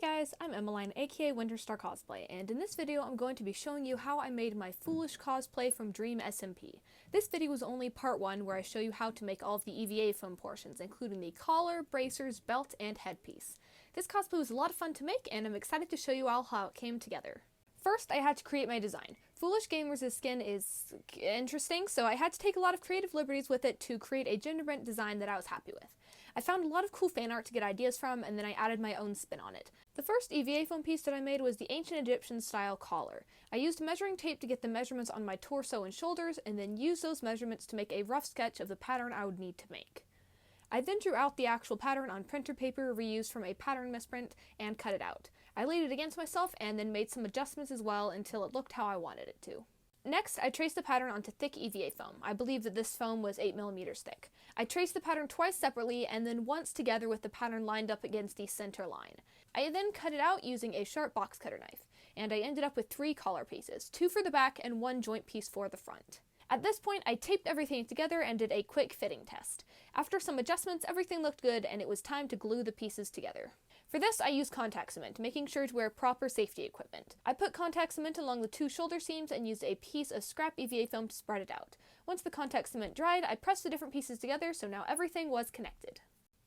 guys, I'm Emiline, aka Winterstar Cosplay, and in this video I'm going to be showing you how I made my foolish cosplay from Dream SMP. This video is only part 1 where I show you how to make all of the EVA foam portions, including the collar, bracers, belt, and headpiece. This cosplay was a lot of fun to make, and I'm excited to show you all how it came together. First, I had to create my design. Foolish Gamers' skin is interesting, so I had to take a lot of creative liberties with it to create a genderbent design that I was happy with. I found a lot of cool fan art to get ideas from, and then I added my own spin on it. The first EVA foam piece that I made was the ancient Egyptian style collar. I used measuring tape to get the measurements on my torso and shoulders, and then used those measurements to make a rough sketch of the pattern I would need to make. I then drew out the actual pattern on printer paper reused from a pattern misprint and cut it out. I laid it against myself and then made some adjustments as well until it looked how I wanted it to. Next, I traced the pattern onto thick EVA foam. I believe that this foam was 8mm thick. I traced the pattern twice separately and then once together with the pattern lined up against the center line. I then cut it out using a sharp box cutter knife, and I ended up with 3 collar pieces, 2 for the back and 1 joint piece for the front. At this point, I taped everything together and did a quick fitting test. After some adjustments, everything looked good and it was time to glue the pieces together. For this, I used contact cement, making sure to wear proper safety equipment. I put contact cement along the 2 shoulder seams and used a piece of scrap EVA foam to spread it out. Once the contact cement dried, I pressed the different pieces together so now everything was connected.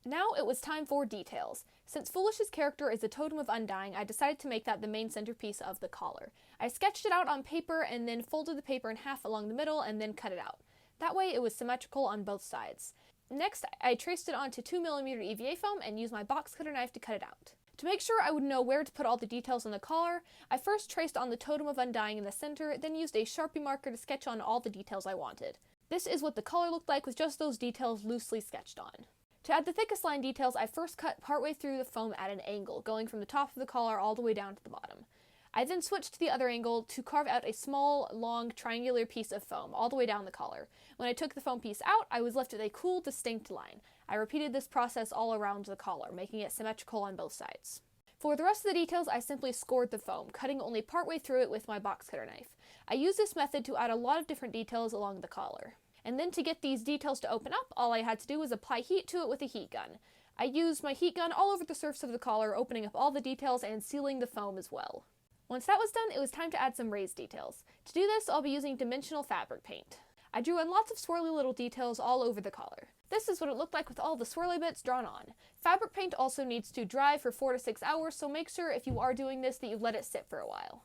Now it was time for details. Since Foolish's character is a totem of undying, I decided to make that the main centerpiece of the collar. I sketched it out on paper and then folded the paper in half along the middle and then cut it out. That way it was symmetrical on both sides. Next, I traced it onto 2mm EVA foam and used my box cutter knife to cut it out. To make sure I would know where to put all the details on the collar, I first traced on the totem of undying in the center, then used a Sharpie marker to sketch on all the details I wanted. This is what the collar looked like with just those details loosely sketched on. To add the thickest line details, I first cut partway through the foam at an angle, going from the top of the collar all the way down to the bottom. I then switched to the other angle to carve out a small, long, triangular piece of foam all the way down the collar. When I took the foam piece out, I was left with a cool, distinct line. I repeated this process all around the collar, making it symmetrical on both sides. For the rest of the details, I simply scored the foam, cutting only partway through it with my box cutter knife. I used this method to add a lot of different details along the collar. And then to get these details to open up, all I had to do was apply heat to it with a heat gun. I used my heat gun all over the surface of the collar, opening up all the details and sealing the foam as well. Once that was done, it was time to add some raised details. To do this, I'll be using dimensional fabric paint. I drew in lots of swirly little details all over the collar. This is what it looked like with all the swirly bits drawn on. Fabric paint also needs to dry for 4 to 6 hours, so make sure if you are doing this that you let it sit for a while.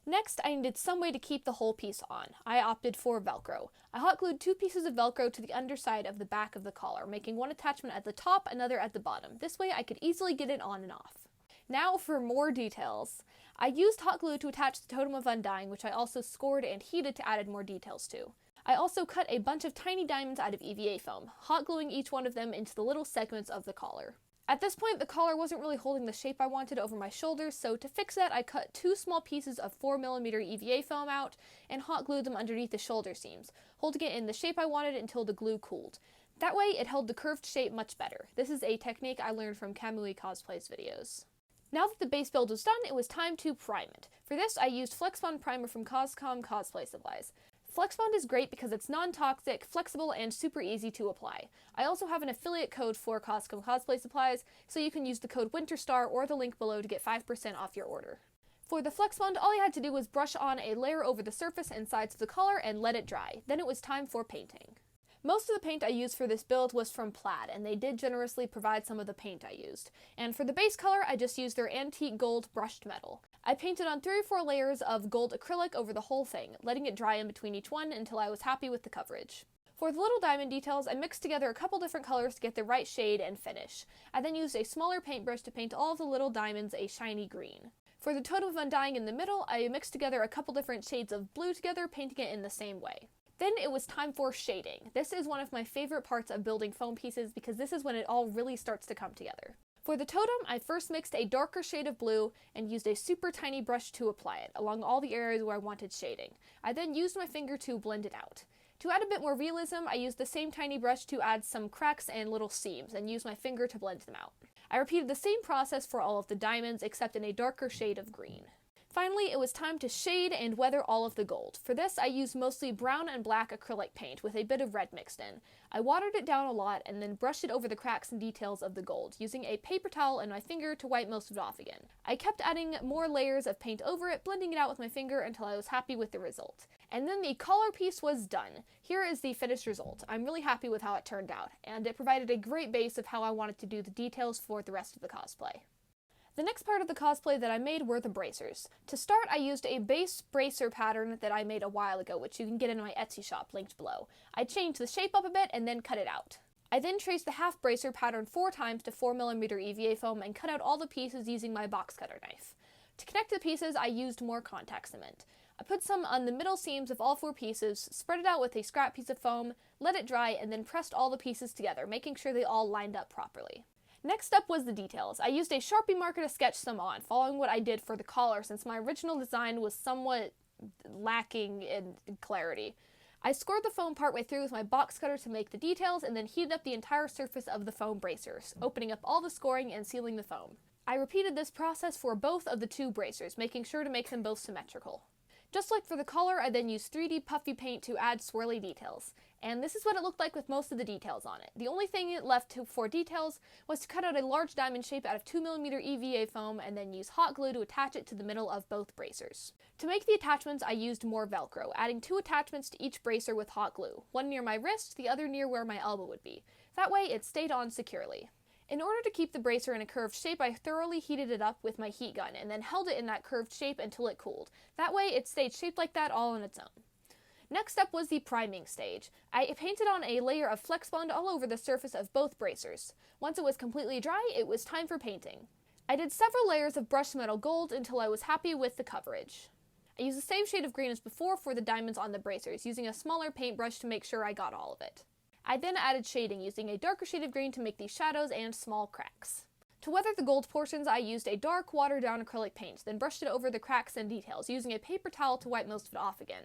Next, I needed some way to keep the whole piece on. I opted for Velcro. I hot glued 2 pieces of Velcro to the underside of the back of the collar, making one attachment at the top, another at the bottom. This way I could easily get it on and off. Now for more details. I used hot glue to attach the totem of undying, which I also scored and heated to add more details to. I also cut a bunch of tiny diamonds out of EVA foam, hot gluing each one of them into the little segments of the collar. At this point, the collar wasn't really holding the shape I wanted over my shoulders, so to fix that, I cut 2 small pieces of 4mm EVA foam out and hot glued them underneath the shoulder seams, holding it in the shape I wanted until the glue cooled. That way, it held the curved shape much better. This is a technique I learned from Kamui Cosplay's videos. Now that the base build was done, it was time to prime it. For this, I used Flexbond Primer from Cosplay Supplies. Flexbond is great because it's non-toxic, flexible, and super easy to apply. I also have an affiliate code for Cosplay Supplies, so you can use the code WINTERSTAR or the link below to get 5% off your order. For the Flexbond, all I had to do was brush on a layer over the surface and sides of the collar and let it dry. Then it was time for painting. Most of the paint I used for this build was from Plaid, and they did generously provide some of the paint I used. And for the base color, I just used their antique gold brushed metal. I painted on 3 or 4 layers of gold acrylic over the whole thing, letting it dry in between each one until I was happy with the coverage. For the little diamond details, I mixed together a couple different colors to get the right shade and finish. I then used a smaller paintbrush to paint all of the little diamonds a shiny green. For the totem of undying in the middle, I mixed together a couple different shades of blue together, painting it in the same way. Then it was time for shading. This is one of my favorite parts of building foam pieces because this is when it all really starts to come together. For the totem, I first mixed a darker shade of blue and used a super tiny brush to apply it along all the areas where I wanted shading. I then used my finger to blend it out. To add a bit more realism, I used the same tiny brush to add some cracks and little seams and used my finger to blend them out. I repeated the same process for all of the diamonds except in a darker shade of green. Finally, it was time to shade and weather all of the gold. For this, I used mostly brown and black acrylic paint with a bit of red mixed in. I watered it down a lot and then brushed it over the cracks and details of the gold, using a paper towel and my finger to wipe most of it off again. I kept adding more layers of paint over it, blending it out with my finger until I was happy with the result. And then the collar piece was done. Here is the finished result. I'm really happy with how it turned out, and it provided a great base of how I wanted to do the details for the rest of the cosplay. The next part of the cosplay that I made were the bracers. To start, I used a base bracer pattern that I made a while ago, which you can get in my Etsy shop, linked below. I changed the shape up a bit and then cut it out. I then traced the half bracer pattern 4 times to 4mm EVA foam and cut out all the pieces using my box cutter knife. To connect the pieces, I used more contact cement. I put some on the middle seams of all 4 pieces, spread it out with a scrap piece of foam, let it dry, and then pressed all the pieces together, making sure they all lined up properly. Next up was the details. I used a Sharpie marker to sketch some on, following what I did for the collar since my original design was somewhat lacking in clarity. I scored the foam partway through with my box cutter to make the details and then heated up the entire surface of the foam bracers, opening up all the scoring and sealing the foam. I repeated this process for both of the 2 bracers, making sure to make them both symmetrical. Just like for the collar, I then used 3D puffy paint to add swirly details. And this is what it looked like with most of the details on it. The only thing left for details was to cut out a large diamond shape out of 2mm EVA foam and then use hot glue to attach it to the middle of both bracers. To make the attachments, I used more Velcro, adding 2 attachments to each bracer with hot glue, one near my wrist, the other near where my elbow would be. That way it stayed on securely. In order to keep the bracer in a curved shape, I thoroughly heated it up with my heat gun and then held it in that curved shape until it cooled. That way it stayed shaped like that all on its own. Next up was the priming stage. I painted on a layer of Flex Bond all over the surface of both bracers. Once it was completely dry, it was time for painting. I did several layers of brushed metal gold until I was happy with the coverage. I used the same shade of green as before for the diamonds on the bracers, using a smaller paintbrush to make sure I got all of it. I then added shading, using a darker shade of green to make the shadows and small cracks. To weather the gold portions, I used a dark, watered-down acrylic paint, then brushed it over the cracks and details, using a paper towel to wipe most of it off again.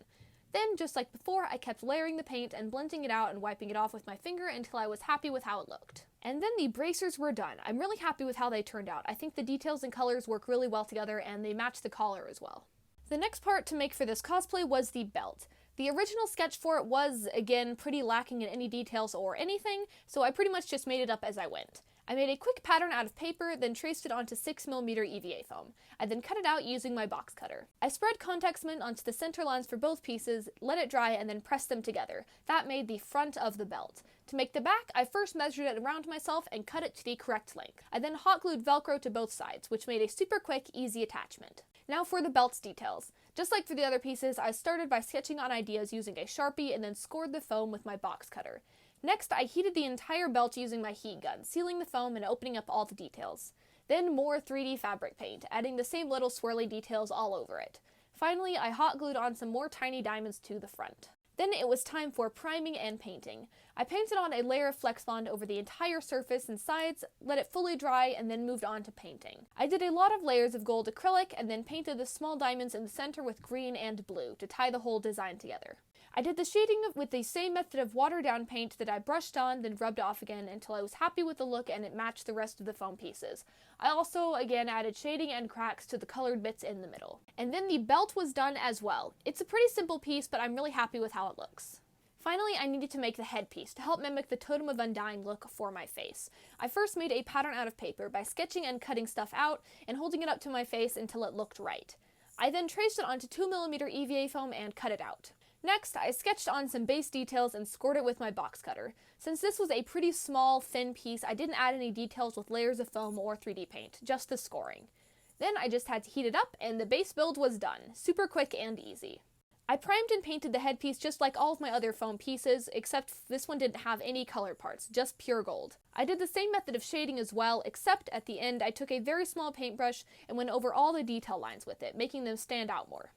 Then, just like before, I kept layering the paint and blending it out and wiping it off with my finger until I was happy with how it looked. And then the bracers were done. I'm really happy with how they turned out. I think the details and colors work really well together, and they match the collar as well. The next part to make for this cosplay was the belt. The original sketch for it was, again, pretty lacking in any details or anything, so I pretty much just made it up as I went. I made a quick pattern out of paper, then traced it onto 6mm EVA foam. I then cut it out using my box cutter. I spread contact cement onto the center lines for both pieces, let it dry, and then pressed them together. That made the front of the belt. To make the back, I first measured it around myself and cut it to the correct length. I then hot glued Velcro to both sides, which made a super quick, easy attachment. Now for the belt's details. Just like for the other pieces, I started by sketching on ideas using a Sharpie and then scored the foam with my box cutter. Next, I heated the entire belt using my heat gun, sealing the foam and opening up all the details. Then more 3D fabric paint, adding the same little swirly details all over it. Finally, I hot glued on some more tiny diamonds to the front. Then it was time for priming and painting. I painted on a layer of Flex Bond over the entire surface and sides, let it fully dry, and then moved on to painting. I did a lot of layers of gold acrylic and then painted the small diamonds in the center with green and blue to tie the whole design together. I did the shading with the same method of watered down paint that I brushed on, then rubbed off again until I was happy with the look and it matched the rest of the foam pieces. I also, again, added shading and cracks to the colored bits in the middle. And then the belt was done as well. It's a pretty simple piece, but I'm really happy with how it looks. Finally, I needed to make the headpiece to help mimic the Totem of Undying look for my face. I first made a pattern out of paper by sketching and cutting stuff out and holding it up to my face until it looked right. I then traced it onto 2mm EVA foam and cut it out. Next, I sketched on some base details and scored it with my box cutter. Since this was a pretty small, thin piece, I didn't add any details with layers of foam or 3D paint, just the scoring. Then I just had to heat it up, and the base build was done. Super quick and easy. I primed and painted the headpiece just like all of my other foam pieces, except this one didn't have any color parts, just pure gold. I did the same method of shading as well, except at the end I took a very small paintbrush and went over all the detail lines with it, making them stand out more.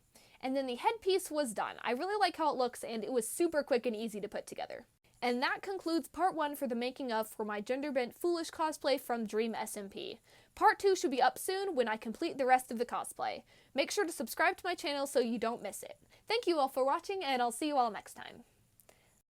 And then the headpiece was done. I really like how it looks, and it was super quick and easy to put together. And that concludes part 1 for the making of for my genderbent foolish cosplay from Dream SMP. Part 2 should be up soon when I complete the rest of the cosplay. Make sure to subscribe to my channel so you don't miss it. Thank you all for watching, and I'll see you all next time.